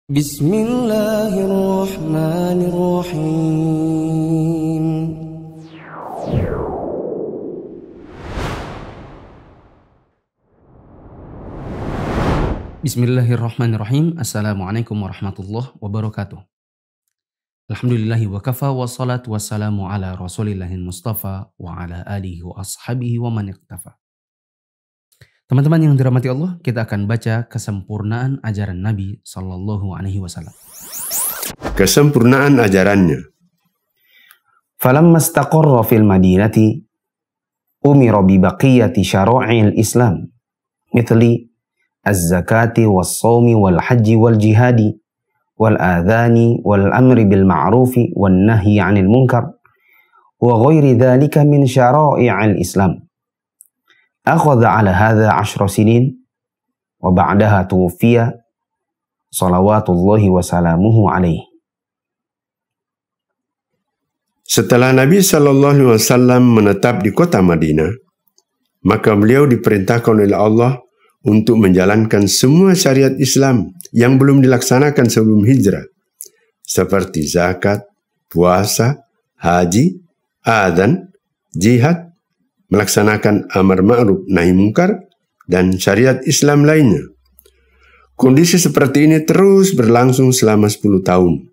Bismillahirrahmanirrahim. Bismillahirrahmanirrahim. Assalamualaikum warahmatullahi wabarakatuh. Alhamdulillahi wa kafa wa salatu wassalamu ala rasulillahin mustafa wa ala alihi wa ashabihi wa man iqtafa. Teman-teman yang dirahmati Allah, kita akan baca kesempurnaan ajaran Nabi Sallallahu Alaihi Wasallam. Kesempurnaan ajarannya. Falamma istaqarra fil madinati umira bi baqiyati syara'i'il Islam mithli az-zakati was-shaumi wal haji wal jihadi wal adhani wal amri bil ma'rufi wan nahyi 'anil munkar wa ghairi dzalika min syara'i'il Islam. Akhadha 'ala hadha 10 sinin wa ba'daha tuwfiya salawatullahi wa salamuhu alaihi. Setelah Nabi SAW menetap di kota Madinah, maka beliau diperintahkan oleh Allah untuk menjalankan semua syariat Islam yang belum dilaksanakan sebelum hijrah, seperti zakat, puasa, haji, adzan, jihad, melaksanakan amar ma'ruf nahi munkar, dan syariat Islam lainnya. Kondisi seperti ini terus berlangsung selama 10 tahun.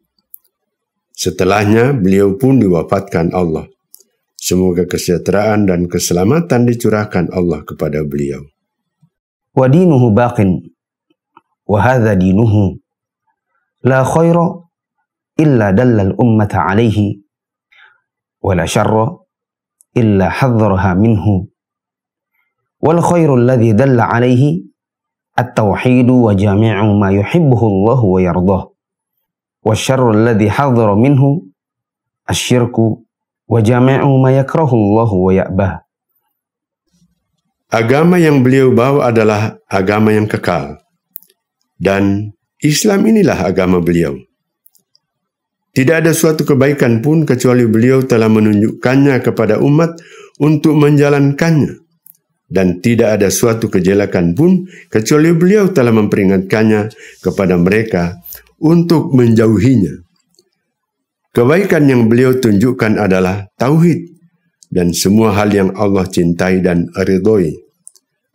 Setelahnya beliau pun diwafatkan Allah. Semoga kesejahteraan dan keselamatan dicurahkan Allah kepada beliau. Wa dinuhu baqin wa hadha dinuhu la khaira illa dallal ummata alaihi wa la syarra illa hadzaraha minhu wal khairu alladhi dalla alaihi at-tauhidu wa jami'u ma yuhibbuhu Allah wa yardah wasyarru alladhi hadzara minhu asyirku wa jami'u ma yakrahu Allah wa ya'bah. Agama yang beliau bawa adalah agama yang kekal, dan Islam inilah agama beliau. Tidak ada suatu kebaikan pun kecuali beliau telah menunjukkannya kepada umat untuk menjalankannya. Dan tidak ada suatu kejelekan pun kecuali beliau telah memperingatkannya kepada mereka untuk menjauhinya. Kebaikan yang beliau tunjukkan adalah tauhid dan semua hal yang Allah cintai dan ridhoi.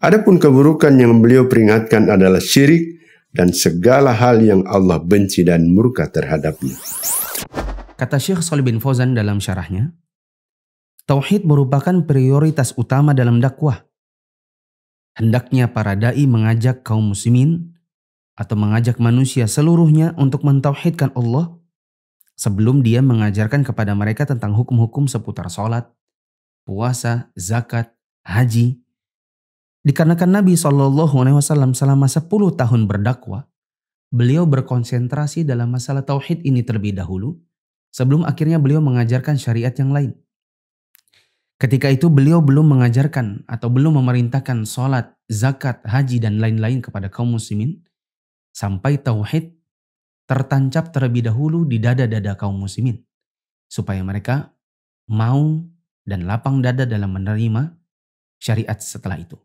Adapun keburukan yang beliau peringatkan adalah syirik dan segala hal yang Allah benci dan murka terhadapnya. Kata Syekh Shalih bin Fauzan dalam syarahnya, tauhid merupakan prioritas utama dalam dakwah. Hendaknya para dai mengajak kaum muslimin atau mengajak manusia seluruhnya untuk mentauhidkan Allah sebelum dia mengajarkan kepada mereka tentang hukum-hukum seputar sholat, puasa, zakat, haji. Dikarenakan Nabi SAW selama 10 tahun berdakwah, beliau berkonsentrasi dalam masalah tauhid ini terlebih dahulu, sebelum akhirnya beliau mengajarkan syariat yang lain. Ketika itu beliau belum mengajarkan atau belum memerintahkan sholat, zakat, haji, dan lain-lain kepada kaum muslimin, sampai tauhid tertancap terlebih dahulu di dada-dada kaum muslimin, supaya mereka mau dan lapang dada dalam menerima syariat setelah itu.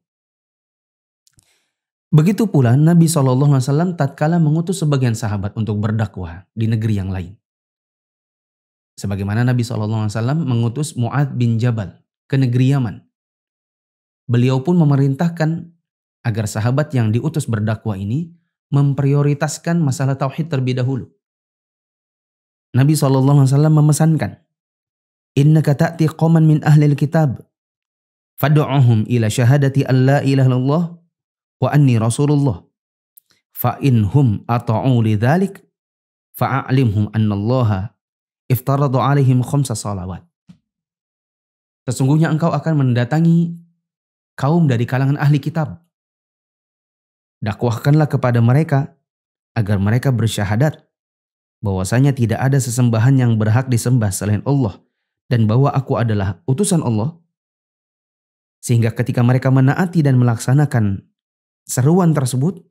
Begitu pula Nabi SAW tatkala mengutus sebagian sahabat untuk berdakwah di negeri yang lain. Sebagaimana Nabi SAW mengutus Mu'adz bin Jabal ke negeri Yaman. Beliau pun memerintahkan agar sahabat yang diutus berdakwah ini memprioritaskan masalah tauhid terlebih dahulu. Nabi SAW memesankan, "Innaka ta'ti qauman min ahlil kitab, fad'uhum ila syahadati an la ilaha illallah wa anni rasulullah. Fa inhum ata'u lidzalik fa'alimhum annallaha iftaradu alaihim khamsa salawat." Sesungguhnya engkau akan mendatangi kaum dari kalangan ahli kitab. Dakwahkanlah kepada mereka agar mereka bersyahadat bahwasanya tidak ada sesembahan yang berhak disembah selain Allah dan bahwa aku adalah utusan Allah. Sehingga ketika mereka menaati dan melaksanakan seruan tersebut,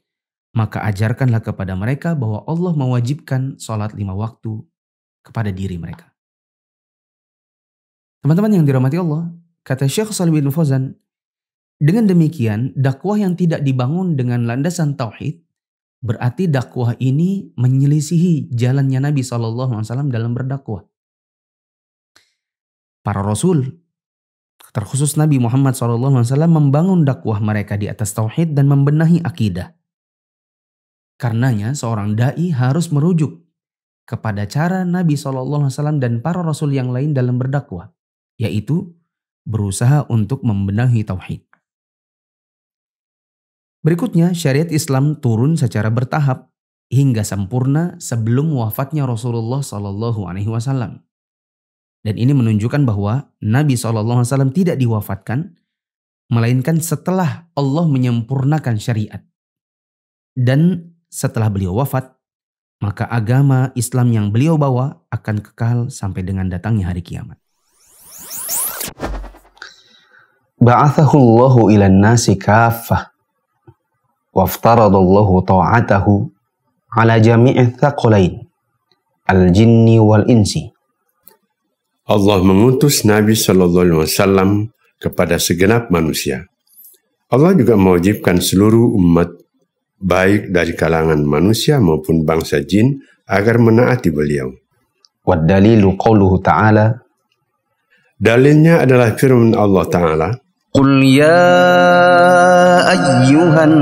maka ajarkanlah kepada mereka bahwa Allah mewajibkan sholat 5 waktu kepada diri mereka. Teman-teman yang dirahmati Allah, kata Syekh Shalih bin Fauzan, dengan demikian dakwah yang tidak dibangun dengan landasan tauhid berarti dakwah ini menyelisihi jalannya Nabi SAW dalam berdakwah. Para Rasul, terkhusus Nabi Muhammad SAW, membangun dakwah mereka di atas tauhid dan membenahi akidah. Karenanya seorang da'i harus merujuk kepada cara Nabi SAW dan para Rasul yang lain dalam berdakwah, yaitu berusaha untuk membenahi tauhid. Berikutnya, syariat Islam turun secara bertahap hingga sempurna sebelum wafatnya Rasulullah SAW. Dan ini menunjukkan bahwa Nabi SAW tidak diwafatkan, melainkan setelah Allah menyempurnakan syariat. Dan setelah beliau wafat, maka agama Islam yang beliau bawa akan kekal sampai dengan datangnya hari kiamat. Ba'athahu Allahu ila nasi kaffah waftaradallahu ta'atahu ala jami'i thaqalain al-jinni wal-insi. Allah mengutus Nabi SAW kepada segenap manusia. Allah juga mewajibkan seluruh umat, baik dari kalangan manusia maupun bangsa jin, agar menaati beliau. Wad dalilu qauluhu ta'ala. Dalilnya adalah firman Allah Ta'ala. Qul ya ayyuhan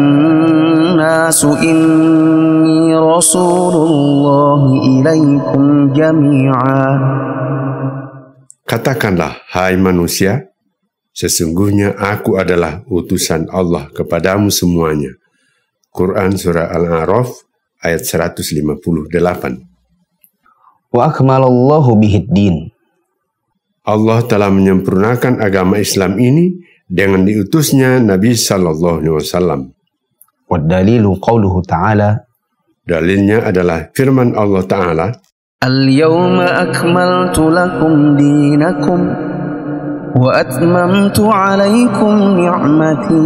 nasu inni rasulullahi ilaikum jami'a. Katakanlah, hai manusia, sesungguhnya aku adalah utusan Allah kepadamu semuanya. Quran Surah Al-A'raf ayat 158. Wa akmalallahu bihiddin. Allah telah menyempurnakan agama Islam ini dengan diutusnya Nabi SAW. Wa dalilu qauluhu ta'ala. Dalilnya adalah firman Allah Ta'ala. Al-yawma akmaltu lakum dinakum wa atmamtu alaikum ni'mati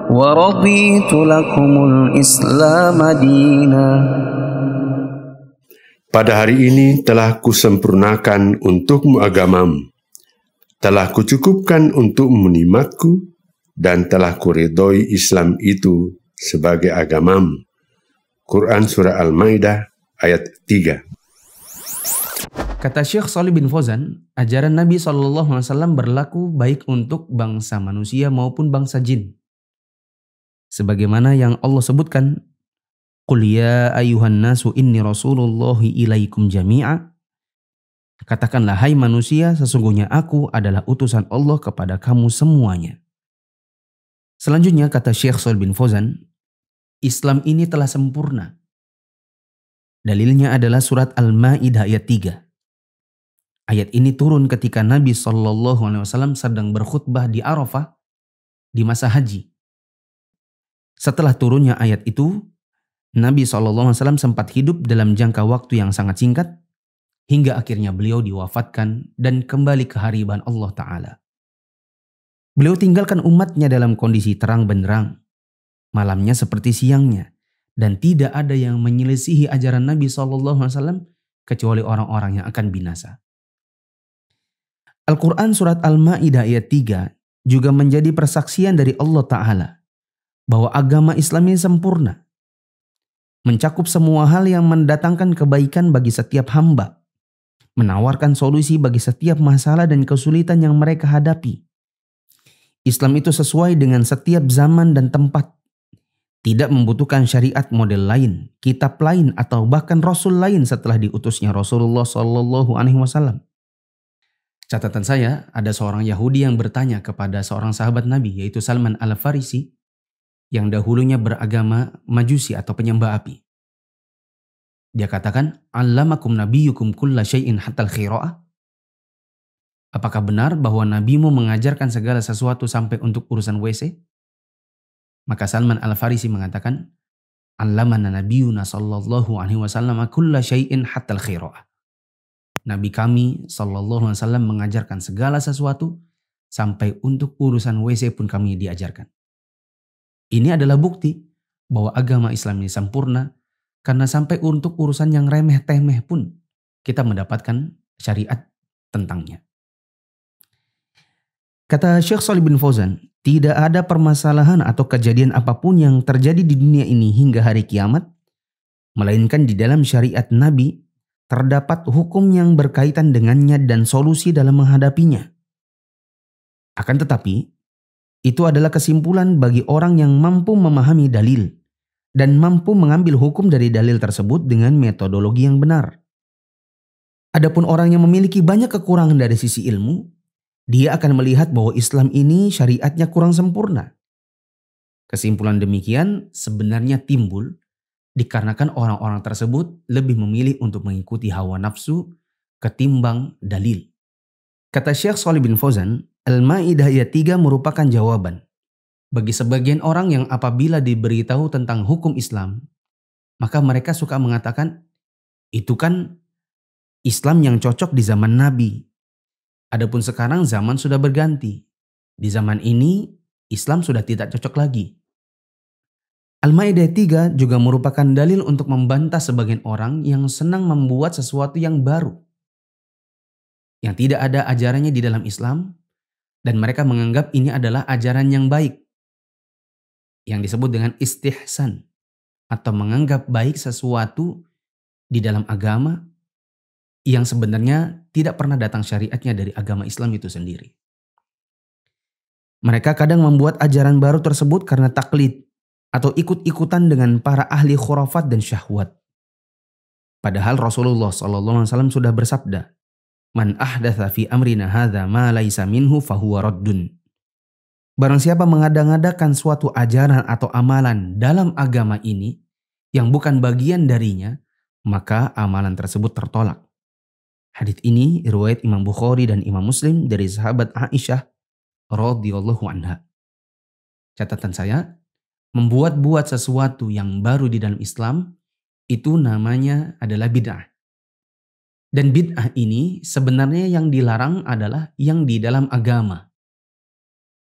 wa raditu lakumul islam dina. Pada hari ini telah kusempurnakan untukmu agamamu, telah kucukupkan untukmu nikmatku, dan telah kuridhoi Islam itu sebagai agamamu. Quran Surah Al-Maidah ayat 3. Kata Syekh Shalih bin Fauzan, ajaran Nabi SAW berlaku baik untuk bangsa manusia maupun bangsa jin. Sebagaimana yang Allah sebutkan, Qul ya ayuhan nasu inni rasulullahi ilaikum jami'a. Katakanlah, hai manusia, sesungguhnya aku adalah utusan Allah kepada kamu semuanya. Selanjutnya kata Syekh Shalih bin Fauzan, Islam ini telah sempurna. Dalilnya adalah surat Al-Maidah ayat 3. Ayat ini turun ketika Nabi SAW sedang berkhutbah di Arafah di masa haji. Setelah turunnya ayat itu, Nabi SAW sempat hidup dalam jangka waktu yang sangat singkat, hingga akhirnya beliau diwafatkan dan kembali ke hariban Allah Ta'ala. Beliau tinggalkan umatnya dalam kondisi terang benderang, malamnya seperti siangnya, dan tidak ada yang menyelisihi ajaran Nabi SAW kecuali orang-orang yang akan binasa. Al-Quran Surat Al-Ma'idah ayat 3 juga menjadi persaksian dari Allah Ta'ala bahwa agama Islam ini sempurna, mencakup semua hal yang mendatangkan kebaikan bagi setiap hamba, menawarkan solusi bagi setiap masalah dan kesulitan yang mereka hadapi. Islam itu sesuai dengan setiap zaman dan tempat, tidak membutuhkan syariat model lain, kitab lain, atau bahkan Rasul lain setelah diutusnya Rasulullah SAW. Catatan saya, ada seorang Yahudi yang bertanya kepada seorang sahabat Nabi, yaitu Salman Al-Farisi, yang dahulunya beragama Majusi atau penyembah api. Dia katakan, Allamakum nabiyukum kulla syai'in hatal khira'ah. Apakah benar bahwa nabimu mengajarkan segala sesuatu sampai untuk urusan WC? Maka Salman Al-Farisi mengatakan, Allamana nabiyuna sallallahu alaihi wasallam kulla syai'in hatal khira'ah. Nabi kami sallallahu alaihi wasallam mengajarkan segala sesuatu sampai untuk urusan WC pun kami diajarkan. Ini adalah bukti bahwa agama Islam ini sempurna, karena sampai untuk urusan yang remeh-temeh pun kita mendapatkan syariat tentangnya. Kata Syekh Shalih bin Fauzan, tidak ada permasalahan atau kejadian apapun yang terjadi di dunia ini hingga hari kiamat, melainkan di dalam syariat Nabi terdapat hukum yang berkaitan dengannya dan solusi dalam menghadapinya. Akan tetapi, itu adalah kesimpulan bagi orang yang mampu memahami dalil dan mampu mengambil hukum dari dalil tersebut dengan metodologi yang benar. Adapun orang yang memiliki banyak kekurangan dari sisi ilmu, dia akan melihat bahwa Islam ini syariatnya kurang sempurna. Kesimpulan demikian sebenarnya timbul dikarenakan orang-orang tersebut lebih memilih untuk mengikuti hawa nafsu ketimbang dalil. Kata Syekh Shalih bin Fauzan, Al-Maidah ayat 3 merupakan jawaban bagi sebagian orang yang apabila diberitahu tentang hukum Islam, maka mereka suka mengatakan, itu kan Islam yang cocok di zaman Nabi. Adapun sekarang zaman sudah berganti. Di zaman ini, Islam sudah tidak cocok lagi. Al-Maidah 3 juga merupakan dalil untuk membantah sebagian orang yang senang membuat sesuatu yang baru, yang tidak ada ajarannya di dalam Islam, dan mereka menganggap ini adalah ajaran yang baik, yang disebut dengan istihsan, atau menganggap baik sesuatu di dalam agama yang sebenarnya tidak pernah datang syariatnya dari agama Islam itu sendiri. Mereka kadang membuat ajaran baru tersebut karena taklid atau ikut-ikutan dengan para ahli khurafat dan syahwat. Padahal Rasulullah SAW sudah bersabda, "Man ahdatsa fi amrina hadza ma laisa minhu fahuwa raddun." Barang siapa mengada-ngadakan suatu ajaran atau amalan dalam agama ini yang bukan bagian darinya, maka amalan tersebut tertolak. Hadits ini riwayat Imam Bukhari dan Imam Muslim dari sahabat Aisyah radhiyallahu anha. Catatan saya, membuat-buat sesuatu yang baru di dalam Islam itu namanya adalah bid'ah. Dan bid'ah ini sebenarnya yang dilarang adalah yang di dalam agama.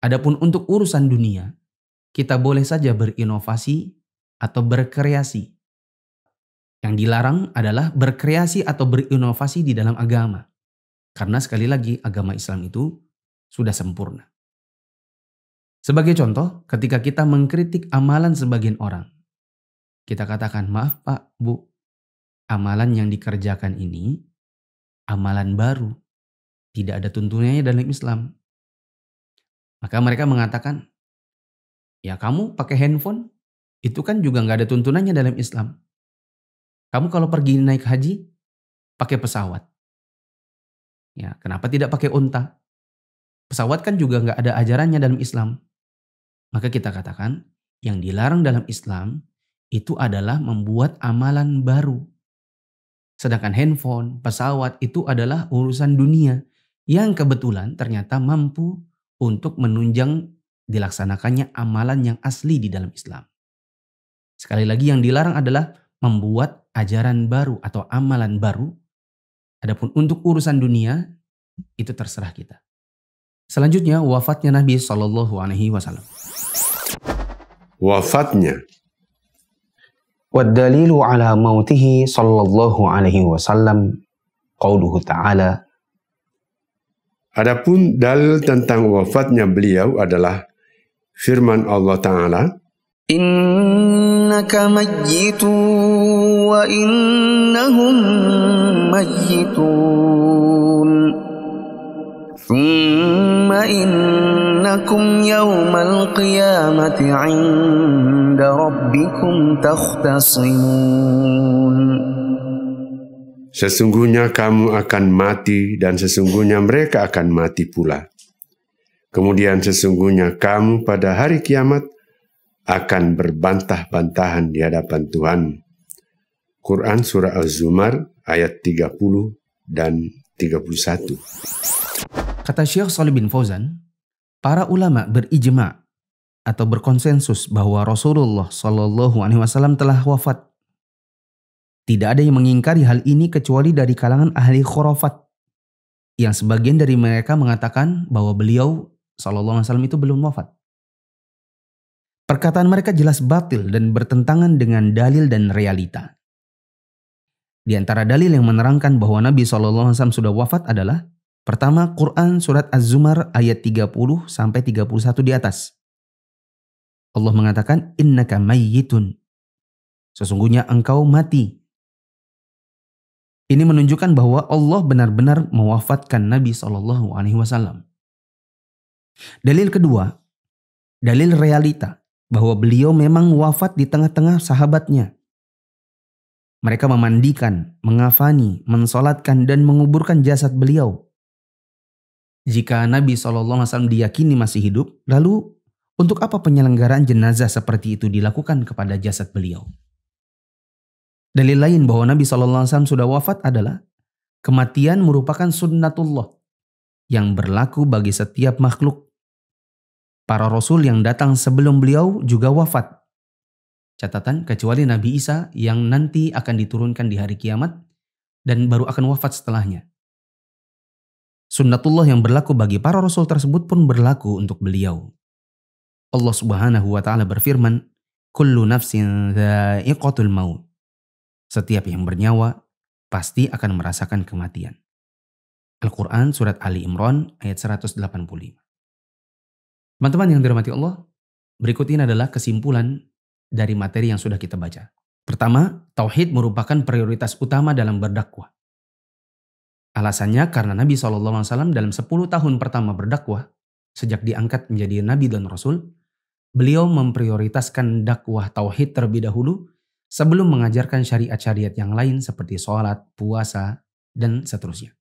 Adapun untuk urusan dunia, kita boleh saja berinovasi atau berkreasi. Yang dilarang adalah berkreasi atau berinovasi di dalam agama. Karena sekali lagi agama Islam itu sudah sempurna. Sebagai contoh, ketika kita mengkritik amalan sebagian orang, kita katakan, maaf Pak, Bu, amalan yang dikerjakan ini amalan baru, tidak ada tuntunannya dalam Islam. Maka mereka mengatakan, ya kamu pakai handphone, itu kan juga nggak ada tuntunannya dalam Islam. Kamu kalau pergi naik haji, pakai pesawat. Ya, kenapa tidak pakai unta? Pesawat kan juga nggak ada ajarannya dalam Islam. Maka kita katakan, yang dilarang dalam Islam itu adalah membuat amalan baru. Sedangkan handphone, pesawat itu adalah urusan dunia yang kebetulan ternyata mampu untuk menunjang dilaksanakannya amalan yang asli di dalam Islam. Sekali lagi yang dilarang adalah membuat ajaran baru atau amalan baru. Adapun untuk urusan dunia, itu terserah kita. Selanjutnya wafatnya Nabi SAW. Wafatnya. والدليل على موته صلى الله عليه وسلم قوله تعالى. Adapun dalil tentang wafatnya beliau adalah firman Allah Ta'ala, Innaka mayyitun wa innahum mayyitun. Thumma innakum yawmal qiyamati 'inda rabbikum takhtasimun. sesungguhnya kamu akan mati dan sesungguhnya mereka akan mati pula. Kemudian sesungguhnya kamu pada hari kiamat akan berbantah-bantahan di hadapan Tuhan. Quran Surah Az-Zumar ayat 30 dan 31. Kata Syekh Shalih bin Fauzan, para ulama berijma atau berkonsensus bahwa Rasulullah SAW telah wafat. Tidak ada yang mengingkari hal ini kecuali dari kalangan ahli khurafat, yang sebagian dari mereka mengatakan bahwa beliau SAW itu belum wafat. Perkataan mereka jelas batil dan bertentangan dengan dalil dan realita. Di antara dalil yang menerangkan bahwa Nabi SAW sudah wafat adalah Pertama, Quran surat Az-Zumar ayat 30 sampai 31 di atas. Allah mengatakan, innaka mayyitun. Sesungguhnya engkau mati. Ini menunjukkan bahwa Allah benar-benar mewafatkan Nabi SAW. Dalil kedua, dalil realita bahwa beliau memang wafat di tengah-tengah sahabatnya. Mereka memandikan, mengafani, mensolatkan, dan menguburkan jasad beliau. Jika Nabi SAW diyakini masih hidup, lalu untuk apa penyelenggaraan jenazah seperti itu dilakukan kepada jasad beliau? Dalil lain bahwa Nabi SAW sudah wafat adalah kematian merupakan sunnatullah yang berlaku bagi setiap makhluk. Para rasul yang datang sebelum beliau juga wafat. Catatan, kecuali Nabi Isa yang nanti akan diturunkan di hari kiamat dan baru akan wafat setelahnya. Sunnatullah yang berlaku bagi para rasul tersebut pun berlaku untuk beliau. Allah Subhanahu wa taala berfirman, "Kullu nafsin dha'iqatul maut." Setiap yang bernyawa pasti akan merasakan kematian. Al-Quran surat Ali Imran ayat 185. Teman-teman yang dirahmati Allah, berikut ini adalah kesimpulan dari materi yang sudah kita baca. Pertama, tauhid merupakan prioritas utama dalam berdakwah. Alasannya karena Nabi SAW dalam 10 tahun pertama berdakwah, sejak diangkat menjadi Nabi dan Rasul, beliau memprioritaskan dakwah tauhid terlebih dahulu sebelum mengajarkan syariat-syariat yang lain seperti sholat, puasa, dan seterusnya.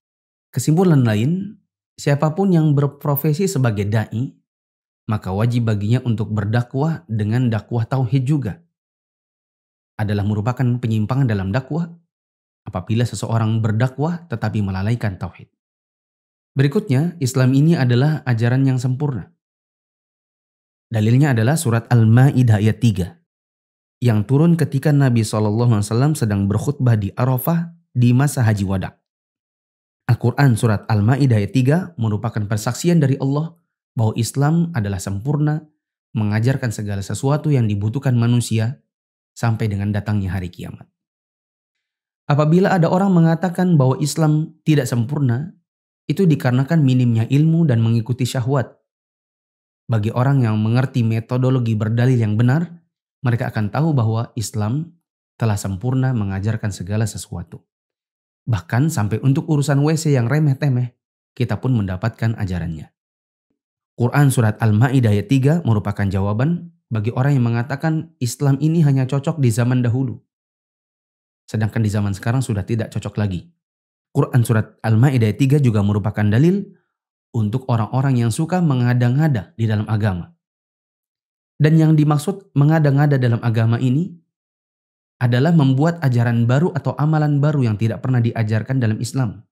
Kesimpulan lain, siapapun yang berprofesi sebagai da'i, maka wajib baginya untuk berdakwah dengan dakwah tauhid juga. Adalah merupakan penyimpangan dalam dakwah apabila seseorang berdakwah tetapi melalaikan tauhid. Berikutnya, Islam ini adalah ajaran yang sempurna. Dalilnya adalah surat Al-Ma'idah ayat 3 yang turun ketika Nabi SAW sedang berkhutbah di Arafah di masa Haji Wada. Al-Quran surat Al-Ma'idah ayat 3 merupakan persaksian dari Allah bahwa Islam adalah sempurna, mengajarkan segala sesuatu yang dibutuhkan manusia sampai dengan datangnya hari kiamat. Apabila ada orang mengatakan bahwa Islam tidak sempurna, itu dikarenakan minimnya ilmu dan mengikuti syahwat. Bagi orang yang mengerti metodologi berdalil yang benar, mereka akan tahu bahwa Islam telah sempurna mengajarkan segala sesuatu. Bahkan sampai untuk urusan WC yang remeh-temeh, kita pun mendapatkan ajarannya. Quran surat Al-Ma'idah ayat 3 merupakan jawaban bagi orang yang mengatakan Islam ini hanya cocok di zaman dahulu. Sedangkan di zaman sekarang sudah tidak cocok lagi. Quran surat Al-Ma'idah ayat 3 juga merupakan dalil untuk orang-orang yang suka mengada-ngada di dalam agama. Dan yang dimaksud mengada-ngada dalam agama ini adalah membuat ajaran baru atau amalan baru yang tidak pernah diajarkan dalam Islam.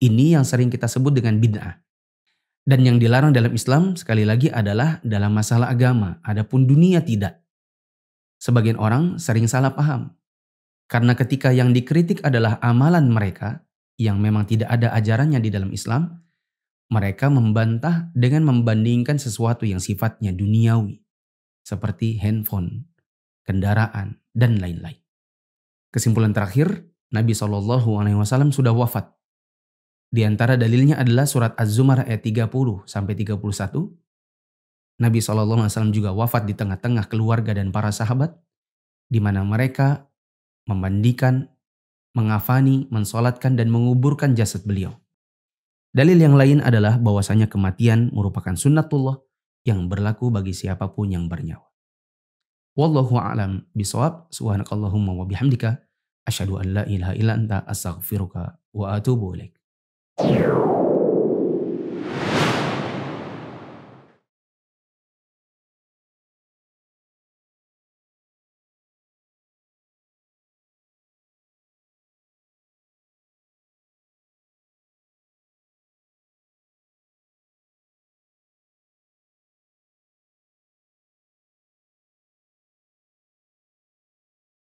Ini yang sering kita sebut dengan bid'ah. Dan yang dilarang dalam Islam sekali lagi adalah dalam masalah agama, adapun dunia tidak. Sebagian orang sering salah paham. Karena ketika yang dikritik adalah amalan mereka yang memang tidak ada ajarannya di dalam Islam, mereka membantah dengan membandingkan sesuatu yang sifatnya duniawi, seperti handphone, kendaraan, dan lain-lain. Kesimpulan terakhir, Nabi SAW sudah wafat. Di antara dalilnya adalah surat Az-Zumar ayat 30-31. Nabi SAW juga wafat di tengah-tengah keluarga dan para sahabat, di mana mereka memandikan, mengafani, mensolatkan, dan menguburkan jasad beliau. Dalil yang lain adalah bahwasanya kematian merupakan sunnatullah yang berlaku bagi siapapun yang bernyawa. Wallahu a'lam bishawab. Subhanakallahumma wa bihamdika asyhadu an la ilaha illa anta astaghfiruka wa atubu ilaik.